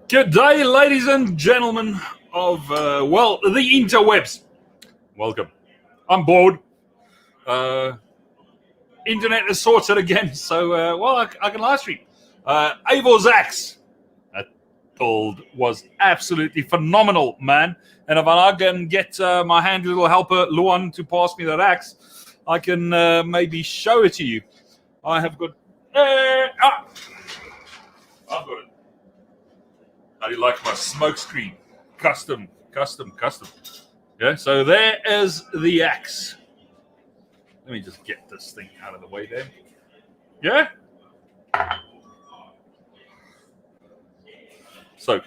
Good day, ladies and gentlemen of, the interwebs. Welcome. I'm bored. Internet is sorted again, so, I can live stream. Avor's axe, that build was absolutely phenomenal, man. And if I can get my handy little helper, Luan, to pass me that axe, I can maybe show it to you. I have got... I've got it. How do you like my smoke screen? Custom. Yeah, so there is the axe. Let me just get this thing out of the way there. Yeah? So,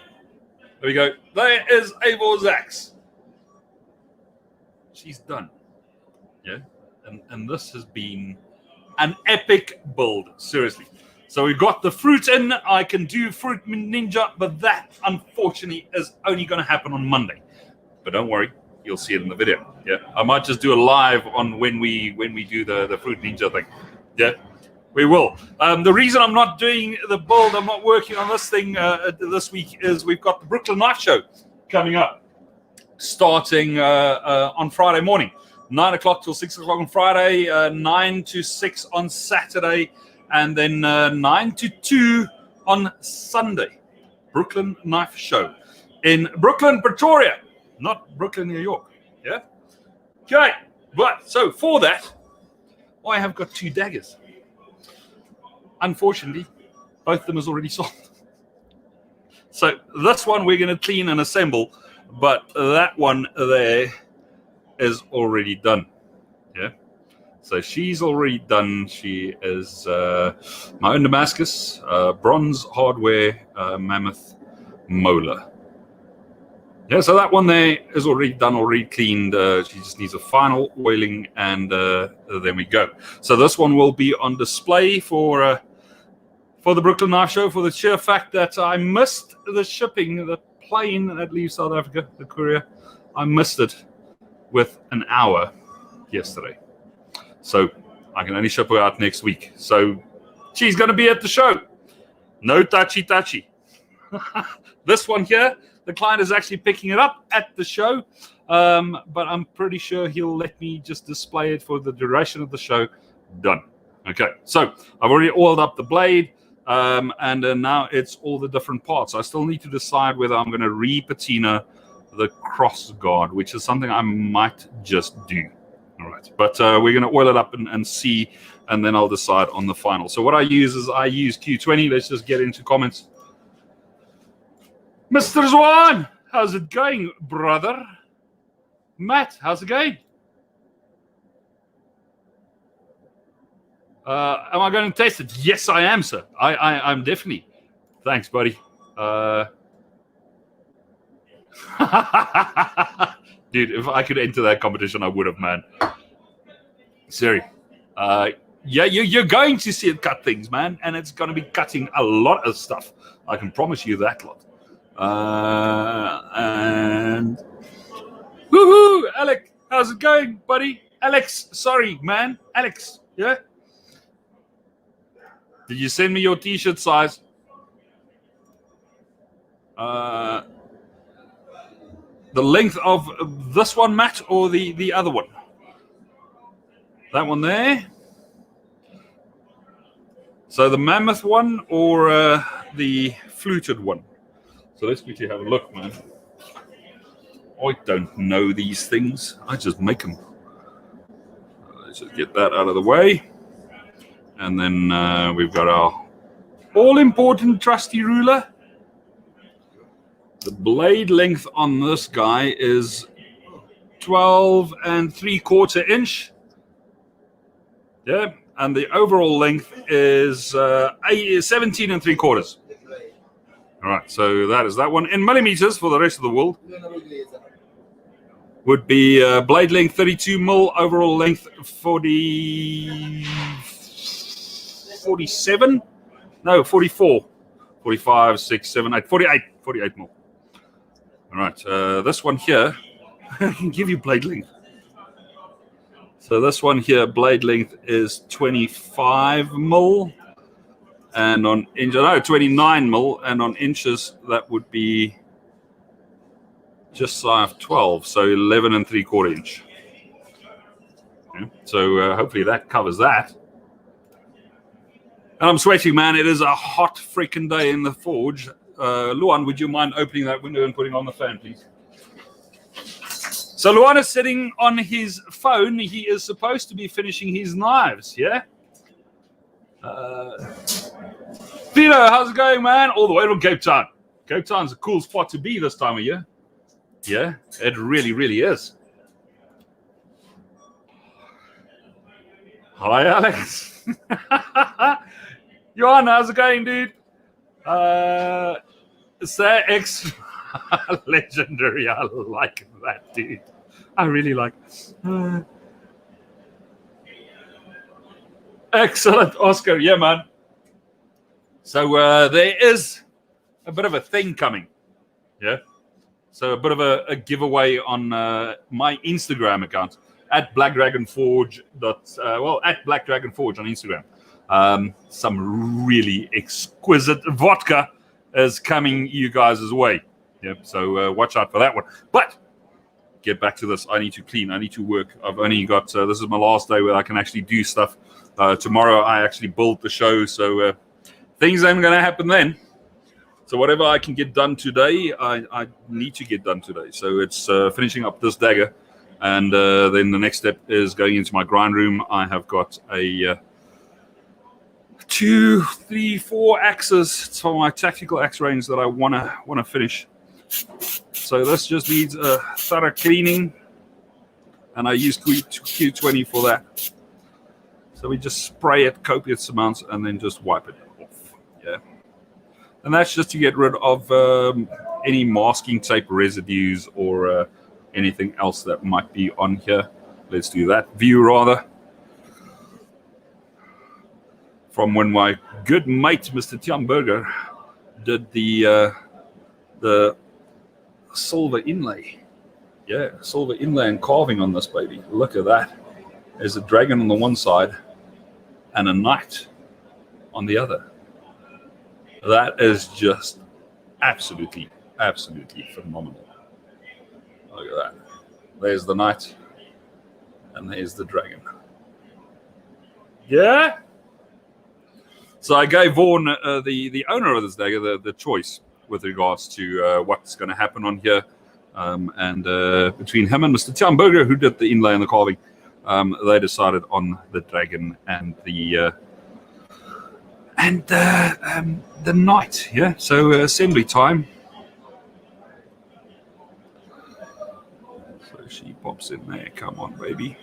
there we go. There is Avor's axe. She's done. Yeah? And this has been an epic build, seriously. So we've got the fruit in. I can do Fruit Ninja, but that, unfortunately, is only going to happen on Monday. But don't worry, you'll see it in the video. Yeah, I might just do a live on when we do the Fruit Ninja thing. Yeah, we will. The reason I'm not doing the build, I'm not working on this thing this week, is we've got the Brooklyn Knife Show coming up, starting on Friday morning, 9 o'clock till 6 o'clock on Friday, 9 to 6 on Saturday. And then 9 to 2 on Sunday. Brooklyn Knife Show in Brooklyn, Pretoria, not Brooklyn, New York. Yeah? Okay. But so for that, I have got 2 daggers. Unfortunately, both of them is already sold. So this one we're going to clean and assemble, but that one there is already done. Yeah? So she's already done. She is my own Damascus, bronze hardware, mammoth molar. Yeah, so that one there is already done, already cleaned. She just needs a final oiling, and then we go. So this one will be on display for the Brooklyn Knife Show, for the sheer fact that I missed the shipping, the plane that leaves South Africa, the courier. I missed it with an hour yesterday. So I can only ship her out next week. So she's going to be at the show. No touchy. This one here, the client is actually picking it up at the show. But I'm pretty sure he'll let me just display it for the duration of the show. Done. Okay. So I've already oiled up the blade. And now it's all the different parts. I still need to decide whether I'm going to re-patina the cross guard, which is something I might just do. All right, but we're going to oil it up and see, and then I'll decide on the final. So what I use is Q20. Let's just get into comments. Mr. Zwan, how's it going, brother? Matt, how's it going? Am I going to taste it? Yes, I am, sir. I'm definitely. Thanks, buddy. Dude, if I could enter that competition, I would have, man. Siri. Yeah, you're going to see it cut things, man. And it's going to be cutting a lot of stuff. I can promise you that lot. And... Woohoo! Alec, how's it going, buddy? Alex, sorry, man. Alex, yeah? Did you send me your t-shirt size? The length of this one, Matt, or the other one? That one there. So the mammoth one or the fluted one? So let's quickly have a look, man. I don't know these things. I just make them. Let's just get that out of the way. And then we've got our all-important trusty ruler. The blade length on this guy is 12 3/4 inch. Yeah, and the overall length is 17 3/4. All right, so that is that one. In millimeters for the rest of the world would be blade length 32 mil, overall length 47. No, 44. 45, 6, 7, 8, 48 mil. All right, this one here, I can give you blade length. So this one here, blade length is 25 mil. And on inch, no, 29 mil, and on inches that would be just shy of 12, so 11 3/4 inch. Yeah. So hopefully that covers that. And I'm sweating, man. It is a hot freaking day in the forge. Luan, would you mind opening that window and putting on the fan, please? So Luan is sitting on his phone. He is supposed to be finishing his knives, yeah? Peter, how's it going, man? All the way from Cape Town. Cape Town's a cool spot to be this time of year. Yeah, it really, really is. Hi, Alex. Johan, how's it going, dude? Say extra legendary. I like that, dude. I really like it. Excellent, Oscar. Yeah, man. So there is a bit of a thing coming. Yeah. So a bit of a giveaway on my Instagram account at Black Dragon Forge. At Black Dragon Forge on Instagram. Some really exquisite vodka is coming you guys' way. Yep. So watch out for that one. But get back to this. I need to clean. I need to work. I've only got this is my last day where I can actually do stuff. Tomorrow I actually build the show, so things ain't going to happen then. So whatever I can get done today, I need to get done today. So it's finishing up this dagger, and then the next step is going into my grind room. I have got a 2, 3, 4 axes for my tactical axe range that I want to finish. So this just needs a thorough cleaning, and I use Q20 for that. So we just spray it copious amounts and then just wipe it off. Yeah. And that's just to get rid of any masking tape residues or anything else that might be on here. Let's do that view rather. From when my good mate, Mr. Tiamberger, did the silver inlay. Yeah, silver inlay and carving on this baby. Look at that. There's a dragon on the one side and a knight on the other. That is just absolutely, absolutely phenomenal. Look at that. There's the knight and there's the dragon. Yeah? So I gave Vaughan, the owner of this dagger, the choice with regards to what's going to happen on here. And between him and Mr. Tiamberger, who did the inlay and the carving, they decided on the dragon and the knight. Yeah, so assembly time. So she pops in there. Come on, baby.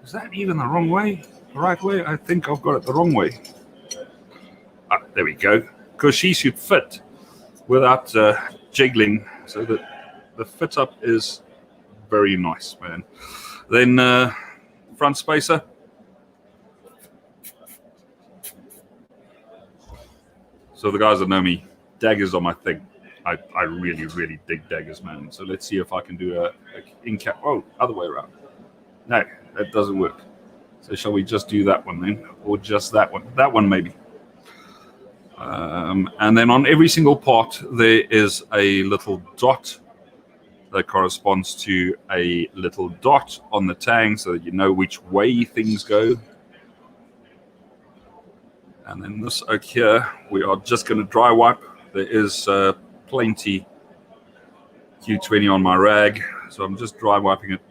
Is that even the wrong way? The right way? I think I've got it the wrong way. Ah, there we go. Because she should fit without jiggling, so that the fit up is very nice, man. Then front spacer. So the guys that know me, daggers are my thing. I really, really dig daggers, man. So let's see if I can do a in cap. Oh, other way around. No, that doesn't work. So shall we just do that one then? Or just that one? That one maybe. And then on every single part, there is a little dot that corresponds to a little dot on the tang so that you know which way things go. And then this oak here, we are just going to dry wipe. There is plenty Q20 on my rag, so I'm just dry wiping it.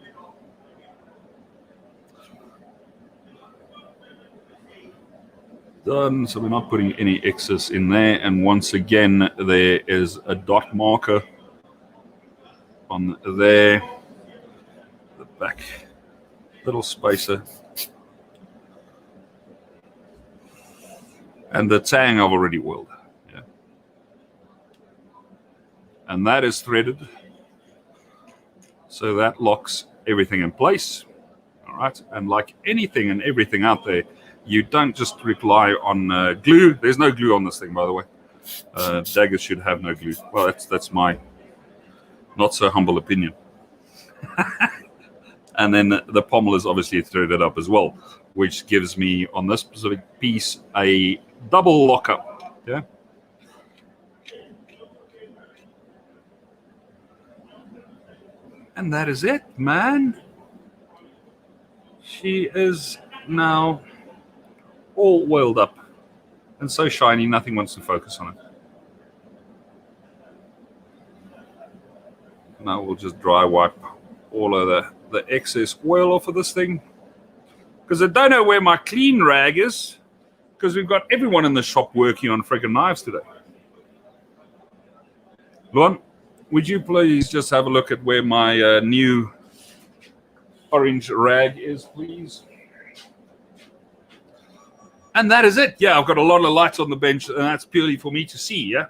Done, so we're not putting any excess in there. And once again, there is a dot marker on there, the back little spacer. And the tang I've already oiled. Yeah. And that is threaded. So that locks everything in place. All right. And like anything and everything out there, you don't just rely on glue. There's no glue on this thing, by the way. Daggers should have no glue. Well, that's my not so humble opinion. And then the pommel is obviously threaded up as well. which gives me on this specific piece a double lockup. Yeah. And that is it, man. She is now all oiled up and so shiny, nothing wants to focus on it. Now we'll just dry wipe all of the excess oil off of this thing. Because I don't know where my clean rag is, because we've got everyone in the shop working on friggin' knives today. Luan, would you please just have a look at where my new orange rag is, please? And that is it. Yeah, I've got a lot of lights on the bench, and that's purely for me to see, yeah?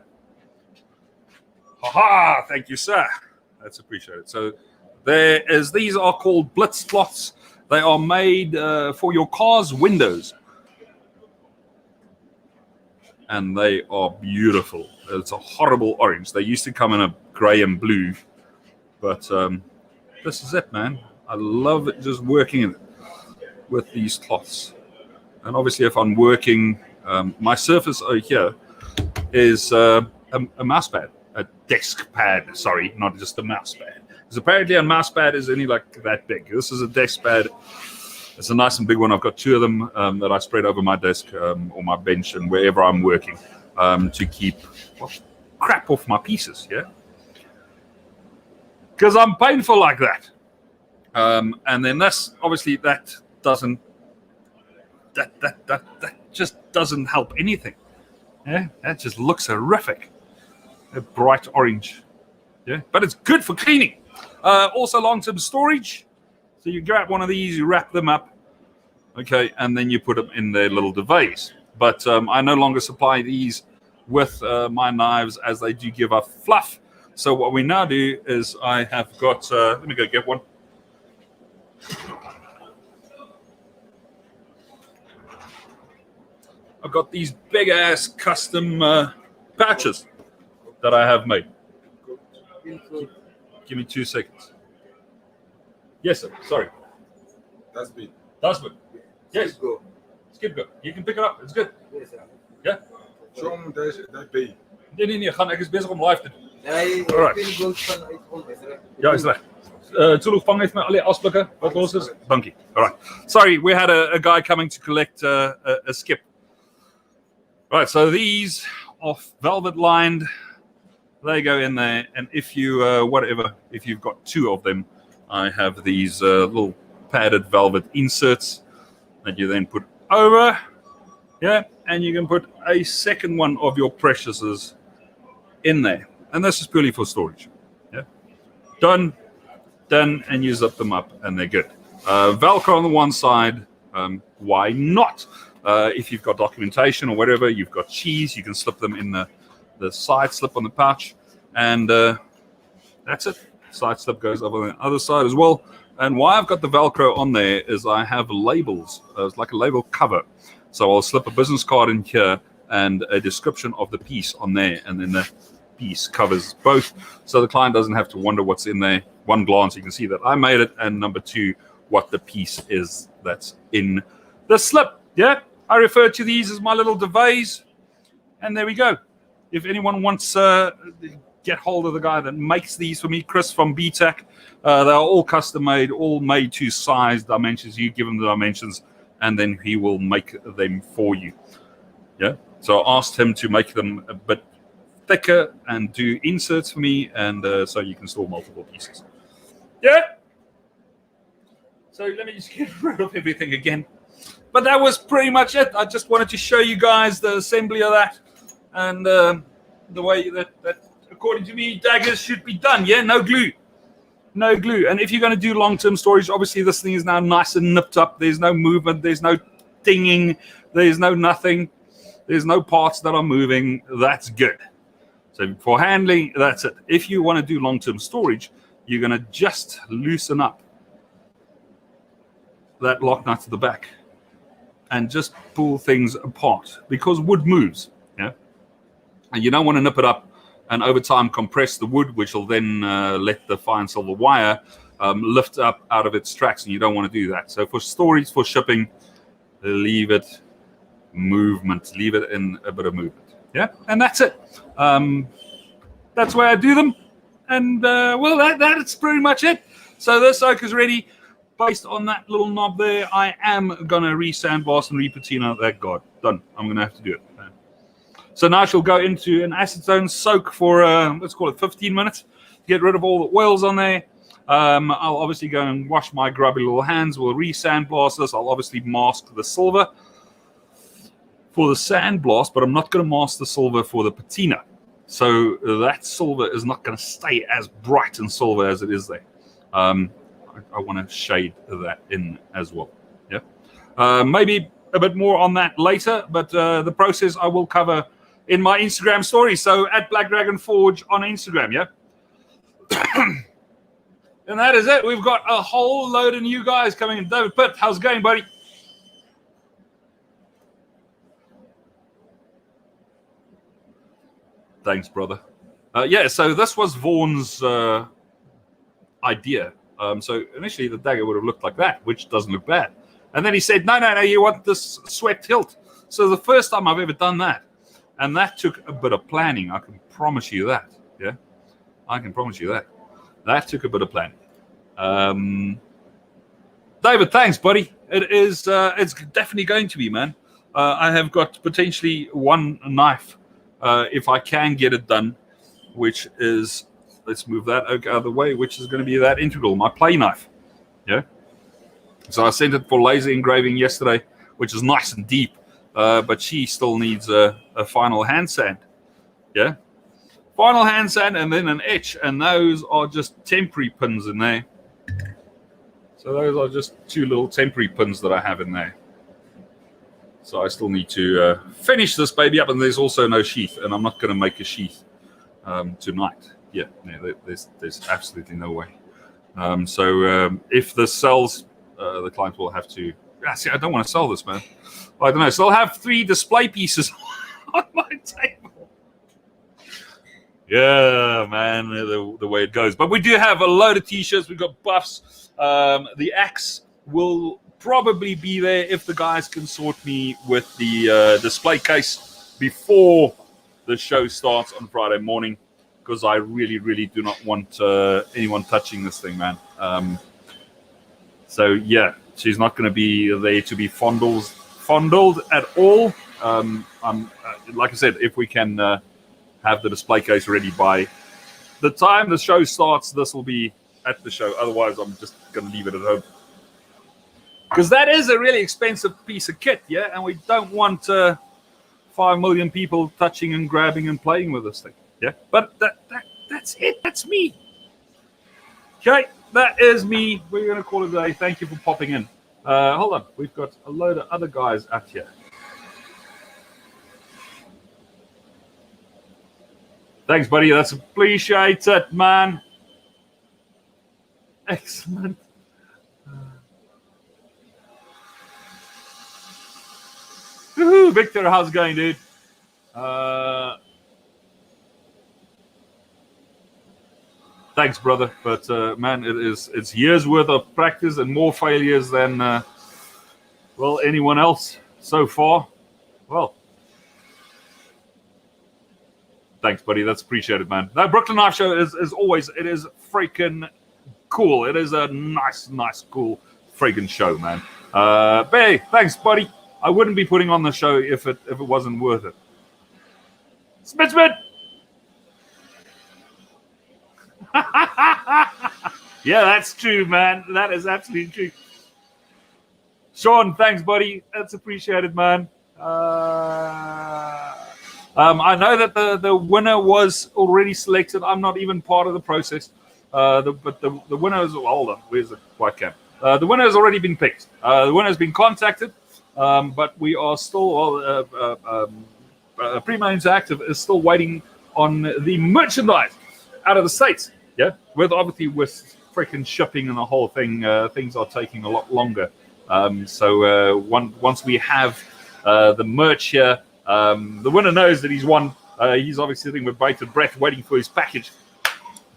Ha-ha! Thank you, sir. That's appreciated. So these are called blitz cloths. They are made for your car's windows. And they are beautiful. It's a horrible orange. They used to come in a gray and blue. But this is it, man. I love it just working with these cloths. And obviously, if I'm working, my surface over here is a mouse pad, a desk pad. Sorry, not just a mouse pad. Because apparently a mouse pad is only like that big. This is a desk pad. It's a nice and big one. I've got two of them that I spread over my desk or my bench and wherever I'm working to keep crap off my pieces. Yeah, because I'm painful like that. And then this, obviously, that doesn't. That just doesn't help anything. Yeah, that just looks horrific. A bright orange. Yeah, but it's good for cleaning. Also, long-term storage. So you grab one of these, you wrap them up, okay, and then you put them in their little device. But I no longer supply these with my knives as they do give off fluff. So what we now do is I have got. Let me go get one. I've got these big-ass custom patches that I have made. Give me 2 seconds. Yes, sir. Sorry. That's big. Dustbin. Yes. Skip go. You can pick it up. It's good. Yeah? Show him that big. Nee. Ek is besig om live te doen. Nee, Alright. ik vind het gewoon van Ja, is reg. Zulu vang net my al die asblikke wat los is. Dankie. All right. Sorry, we had a guy coming to collect a skip. Right, so these are velvet lined. They go in there, and if you if you've got two of them, I have these little padded velvet inserts that you then put over. Yeah, and you can put a second one of your preciouses in there, and this is purely for storage. Yeah, done, and you zip them up, and they're good. Velcro on the one side. Why not? If you've got documentation or whatever, you've got cheese, you can slip them in the side slip on the pouch, and that's it. Side slip goes over on the other side as well. And why I've got the Velcro on there is I have labels. It's like a label cover. So I'll slip a business card in here and a description of the piece on there, and then the piece covers both, so the client doesn't have to wonder what's in there. One glance, you can see that I made it, and number two, what the piece is that's in the slip. Yeah, I refer to these as my little device, and there we go. If anyone wants get hold of the guy that makes these for me, Chris from BTEC. They're all custom made, all made to size dimensions. You give him the dimensions, and then he will make them for you. Yeah. So I asked him to make them a bit thicker and do inserts for me, and so you can store multiple pieces. Yeah. So let me just get rid of everything again. But that was pretty much it. I just wanted to show you guys the assembly of that, and the way that according to me, daggers should be done. Yeah, no glue. No glue. And if you're going to do long-term storage, obviously this thing is now nice and nipped up. There's no movement. There's no dinging. There's no nothing. There's no parts that are moving. That's good. So for handling, that's it. If you want to do long-term storage, you're going to just loosen up that lock nut to the back and just pull things apart, because wood moves. Yeah. And you don't want to nip it up and over time compress the wood, which will then let the fine silver wire lift up out of its tracks, and you don't want to do that. So for storage, for shipping, leave it movement, leave it in a bit of movement. Yeah, and that's it. That's why I do them, and well, that's pretty much it. So this oak is ready. Based on that little knob there, I am gonna re-sandblast and re-patina that guard. Done. I'm gonna have to do it. So now she'll go into an acetone soak for let's call it 15 minutes to get rid of all the oils on there. I'll obviously go and wash my grubby little hands. We'll re-sandblast this. I'll obviously mask the silver for the sandblast, but I'm not going to mask the silver for the patina. So that silver is not going to stay as bright and silver as it is there. I want to shade that in as well. Yeah, maybe a bit more on that later, but the process I will cover in my Instagram story. So at Black Dragon Forge on Instagram, yeah. And that is it. We've got a whole load of new guys coming in. David Pitt, how's it going, buddy? Thanks, brother. Yeah, so this was Vaughn's idea. So initially the dagger would have looked like that, which doesn't look bad. And then he said, no, you want this swept hilt. So the first time I've ever done that. And that took a bit of planning. I can promise you that. Yeah, I can promise you that. That took a bit of planning. David, thanks, buddy. It's definitely going to be, man. I have got potentially one knife, if I can get it done, which is, let's move that out of the way, which is going to be that integral, my play knife. Yeah. So I sent it for laser engraving yesterday, which is nice and deep, but she still needs a final hand sand. Yeah. Final hand sand and then an etch, and those are just temporary pins in there. So those are just two little temporary pins that I have in there. So I still need to finish this baby up, and there's also no sheath, and I'm not going to make a sheath tonight. Yeah, there's absolutely no way. So if this sells, the client will have to. See, I don't want to sell this, man. I don't know. So I'll have 3 display pieces on my table. Yeah, man, the way it goes. But we do have a load of T-shirts. We've got buffs. The axe will probably be there if the guys can sort me with the display case before the show starts on Friday morning, because I really, really do not want anyone touching this thing, man. So, yeah, she's not going to be there to be fondled at all. Like I said, if we can have the display case ready by the time the show starts, this will be at the show. Otherwise, I'm just going to leave it at home. Because that is a really expensive piece of kit, yeah? And we don't want 5 million people touching and grabbing and playing with this thing, yeah? But that's it. That's me. Okay, that is me. We're going to call it a day. Thank you for popping in. Hold on. We've got a load of other guys out here. Thanks, buddy. That's appreciated, man. Excellent. Woohoo, Victor, how's it going, dude? Thanks, brother. But man, it's years worth of practice and more failures than well, anyone else so far. Well, thanks, buddy. That's appreciated, man. That Brooklyn Knife Show is always, it is freaking cool. It is a nice, cool freaking show, man. Hey, thanks, buddy. I wouldn't be putting on the show if it wasn't worth it. Smith. Yeah, that's true, man. That is absolutely true. Sean, thanks, buddy. That's appreciated, man. I know that the winner was already selected. I'm not even part of the process. But the winner is, hold on, where's the white cap? The winner has already been picked. The winner has been contacted, but we are still, Primo Interactive is still waiting on the merchandise out of the States. Yeah, obviously with freaking shipping and the whole thing, things are taking a lot longer. So once we have the merch here, the winner knows that he's won. He's obviously sitting with bated breath, waiting for his package.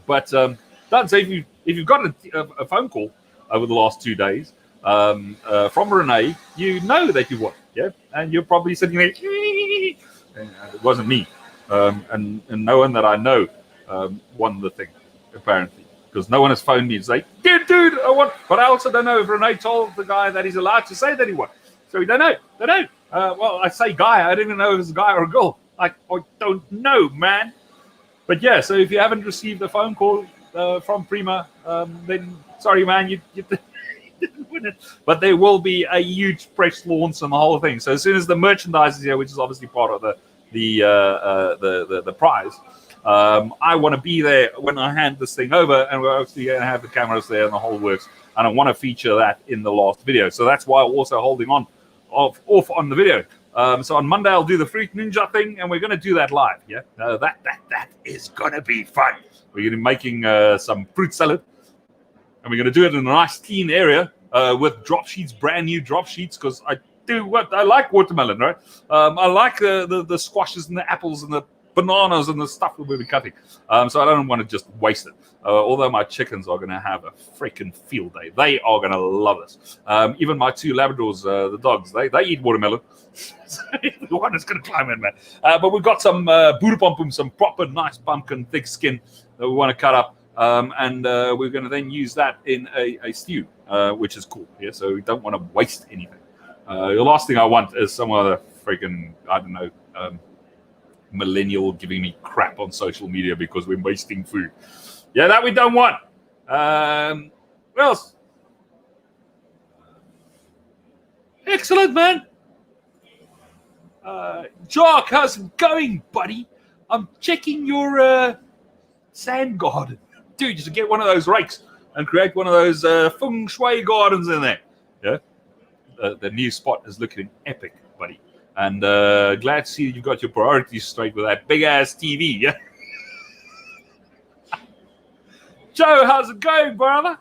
But don't say if you've got a phone call over the last 2 days, from Renee, you know that you won, yeah, and you're probably sitting there, and it wasn't me, and no one that I know won the thing, apparently, because no one has phoned me and say, dude, I won. But I also don't know if Renee told the guy that he's allowed to say that he won, so we don't know. Well, I say guy, I didn't know if it's a guy or a girl. Like, I don't know, man. But yeah, so if you haven't received a phone call from Prima, then sorry, man, you didn't win it. But there will be a huge press launch and the whole thing. So as soon as the merchandise is here, which is obviously part of the prize, I want to be there when I hand this thing over, and we're actually going to have the cameras there and the whole works. And I want to feature that in the last video. So that's why I'm also holding on off on the video. So on Monday I'll do the Fruit Ninja thing, and we're going to do that live. Yeah, that is going to be fun. We're going to be making some fruit salad, and we're going to do it in a nice clean area with drop sheets, brand new drop sheets, because I like watermelon, right? I like the squashes and the apples and the bananas and the stuff that we'll be cutting. So I don't want to just waste it. Although my chickens are going to have a freaking field day. They are going to love this. Even my 2 Labradors, the dogs, they eat watermelon. So the one is going to climb in, man. But we've got some boerepompum, some proper nice pumpkin, thick skin that we want to cut up. And we're going to then use that in a stew, which is cool. Yeah, so we don't want to waste anything. The last thing I want is some other freaking, I don't know, millennial giving me crap on social media because we're wasting food. Yeah, that we don't want. What else? Excellent, man. Jock, how's it going, buddy? I'm checking your sand garden. Dude, you should get one of those rakes and create one of those feng shui gardens in there. Yeah, the new spot is looking epic, buddy. And glad to see you've got your priorities straight with that big-ass TV, yeah? Joe, how's it going, brother?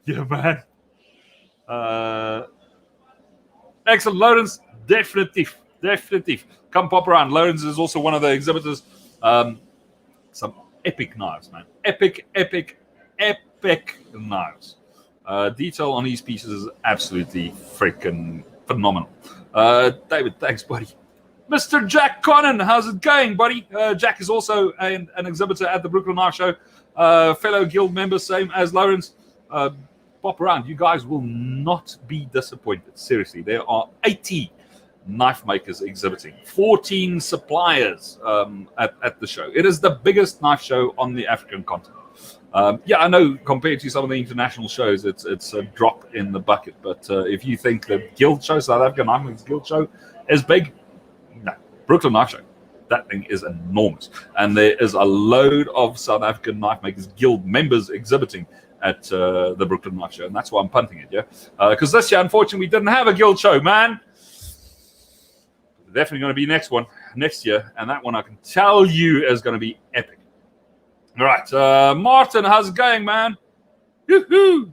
Yeah, man. Excellent, Lawrence. Definitive. Come pop around. Lawrence is also one of the exhibitors. Some epic knives, man. Epic knives. Detail on these pieces is absolutely freaking phenomenal. David, thanks, buddy. Mr. Jack Connon, how's it going, buddy? Jack is also an exhibitor at the Brooklyn Knife Show. Fellow guild member, same as Lawrence. Pop around. You guys will not be disappointed. Seriously, there are 80 knife makers exhibiting, 14 suppliers at the show. It is the biggest knife show on the African continent. Yeah, I know compared to some of the international shows, it's a drop in the bucket. But if you think the guild show, South African Knife Makers Guild show, is big, no. Brooklyn Knife Show, that thing is enormous. And there is a load of South African Knife Makers Guild members exhibiting at the Brooklyn Knife Show. And that's why I'm punting it, yeah? Because this year, unfortunately, we didn't have a guild show, man. Definitely going to be next year. And that one, I can tell you, is going to be epic. All right, Martin, how's it going, man? Woo-hoo!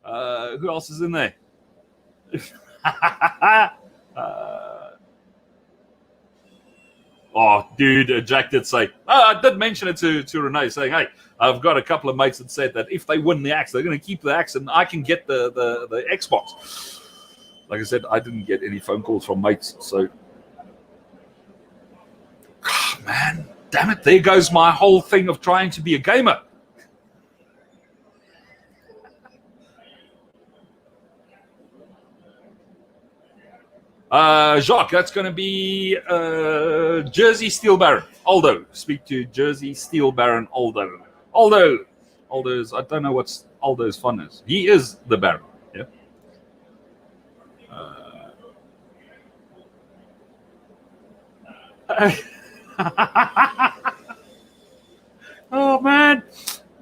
Who else is in there? Oh, dude, Jack did say, I did mention it to Renee, saying, hey, I've got a couple of mates that said that if they win the axe, they're going to keep the axe and I can get the Xbox. Like I said, I didn't get any phone calls from mates, so. Oh, man. Damn it, there goes my whole thing of trying to be a gamer. Jacques, that's going to be Jersey Steel Baron. Aldo. Speak to Jersey Steel Baron Aldo. Aldo's, I don't know what Aldo's fun is. He is the Baron. Yeah. Oh, man.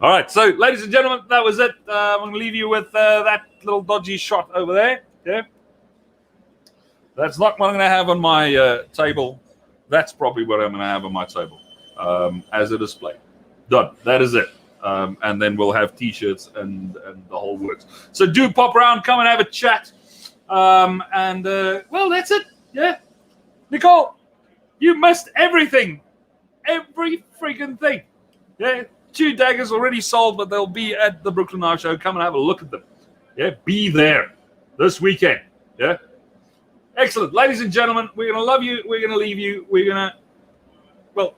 All right. So, ladies and gentlemen, that was it. I'm going to leave you with that little dodgy shot over there. Yeah. That's not what I'm going to have on my table. That's probably what I'm going to have on my table as a display. Done. That is it. And then we'll have T-shirts and the whole works. So do pop around, come and have a chat. Well, that's it. Yeah. Nicole, you missed everything. Every freaking thing. Yeah. 2 daggers already sold, but they'll be at the Brooklyn Knife Show. Come and have a look at them. Yeah, be there this weekend. Yeah. Excellent. Ladies and gentlemen, we're going to love you. We're going to leave you. We're going to, well,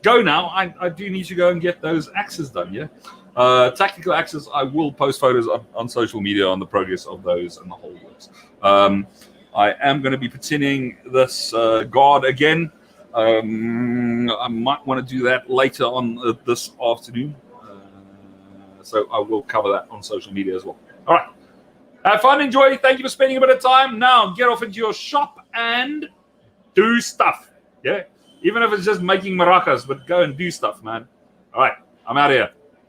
go now. I do need to go and get those axes done, yeah? Tactical axes, I will post photos on social media on the progress of those and the whole works. I am going to be patining this guard again. I might want to do that later on this afternoon. So I will cover that on social media as well. All right. Have fun, enjoy. Thank you for spending a bit of time. Now get off into your shop and do stuff. Yeah. Even if it's just making maracas, but go and do stuff, man. All right. I'm out of here.